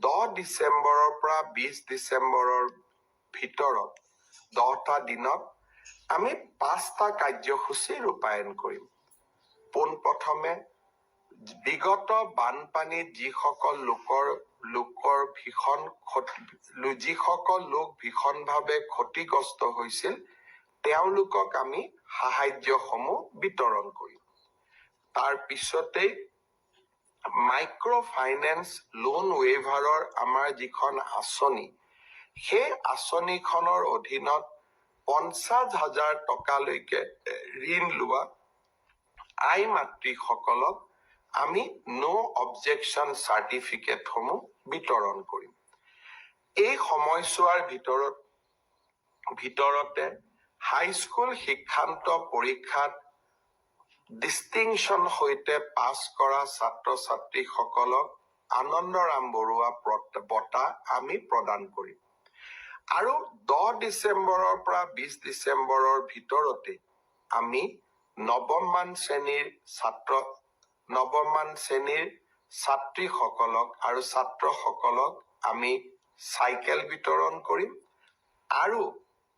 10 ডিচেম্বৰৰ পৰা 20 ডিচেম্বৰৰ ভিতৰত 10টা দিনত আমি 5টা কাৰ্যসূচী ৰূপায়ণ কৰিম। পোনপ্ৰথমে বিগত বানপানীত যিসকল লোক ভীষণভাৱে ক্ষতিগ্ৰস্ত হৈছিল তেওঁলোকক আমি সাহায্যসমূহ বিতৰণ কৰিম। তাৰ পিছতেই মাইক্ৰ ফাইনেন্স লোন ৱেইভাৰৰ আমাৰ যিখন আঁচনি, সেই আঁচনিখনৰ অধীনত 50,000 টকালৈকে ঋণ লোৱা আই মাতৃসকলক আমি নো অবজেকশ্যন চাৰ্টিফিকেটসমূহ বিতৰণ কৰিম। এই সময়ছোৱাৰ ভিতৰতে হাইস্কুল শিক্ষান্ত পৰীক্ষাত ডিষ্টিংশ্যন সৈতে পাছ কৰা ছাত্ৰ ছাত্ৰীসকলক আনন্দৰাম বৰুৱা বঁটা আমি প্ৰদান কৰিম। আৰু 10 ডিচেম্বৰৰ পৰা 20 ডিচেম্বৰৰ ভিতৰতে আমি নৱমমান শ্ৰেণীৰ ছাত্ৰীসকলক আৰু ছাত্ৰসকলক আমি চাইকেল বিতৰণ কৰিম। আৰু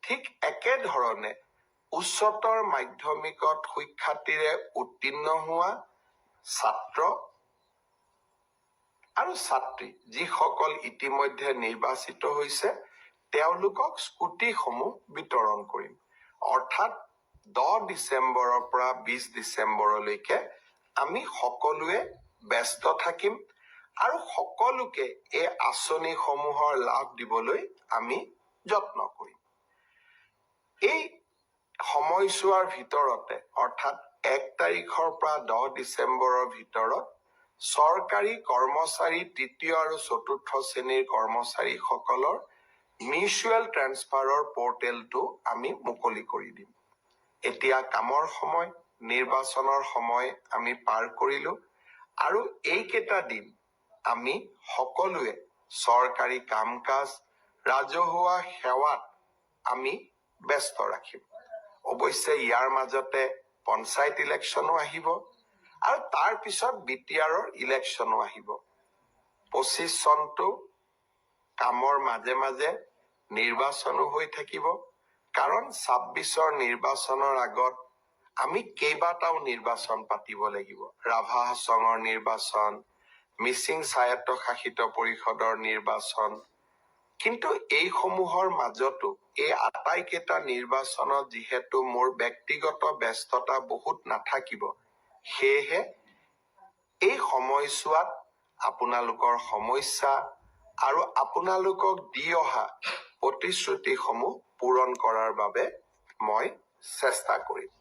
ঠিক একেধৰণে উচ্চতৰ মাধ্যমিকত সুখ্যাতিৰে উত্তীৰ্ণ হোৱা ছাত্ৰ আৰু ছাত্ৰী যিসকল ইতিমধ্যে নিৰ্বাচিত হৈছে তেওঁলোকক স্কুটিসমূহ বিতৰণ কৰিম। অৰ্থাৎ 10 ডিচেম্বৰৰ পৰা 20 ডিচেম্বৰলৈকে আমি সকলোৱে ব্যস্ত থাকিম আৰু সকলোকে এই আঁচনিসমূহৰ লাভ দিবলৈ আমি যত্ন কৰিম। এই সময়ছোৱাৰ ভিতৰতে অৰ্থাৎ 1 তাৰিখৰ পৰা 10 ডিচেম্বৰৰ ভিতৰত চৰকাৰী কৰ্মচাৰী 3য় আৰু 4ৰ্থ শ্ৰেণীৰ কৰ্মচাৰীসকলৰ মিউচুৱেল ট্ৰেন্সফাৰৰ পৰ্টেলটো আমি মুকলি কৰি দিম। এতিয়া কামৰ সময়, নিৰ্বাচনৰ সময় আমি পাৰ কৰিলো আৰু এইকেইটা দিন আমি সকলোৱে চৰকাৰী কাম কাজ, ৰাজহুৱা সেৱাত আমি ব্যস্ত ৰাখিম। অৱশ্যে ইয়াৰ মাজতে পঞ্চায়ত ইলেকশ্যনো আহিব আৰু তাৰ পিছত বিটিআৰৰ ইলেকশ্যনো আহিব। 25 চনটো কামৰ মাজে মাজে নিৰ্বাচনো হৈ থাকিব, কাৰণ 26ৰ নিৰ্বাচনৰ আগত আমি কেইবাটাও নিৰ্বাচন পাতিব লাগিব। ৰাভা হাছঙৰ নিৰ্বাচন, মিচিং স্বায়ত্তশাসিত পৰিষদৰ নিৰ্বাচন। কিন্তু এইসমূহৰ মাজতো এই আটাইকেইটা নিৰ্বাচনত যিহেতু মোৰ ব্যক্তিগত ব্যস্ততা বহুত নাথাকিব, সেয়েহে এই সময়ছোৱাত আপোনালোকৰ সমস্যা আৰু আপোনালোকক দি অহা প্ৰতিশ্ৰুতিসমূহ পূৰণ কৰাৰ বাবে মই চেষ্টা কৰিম।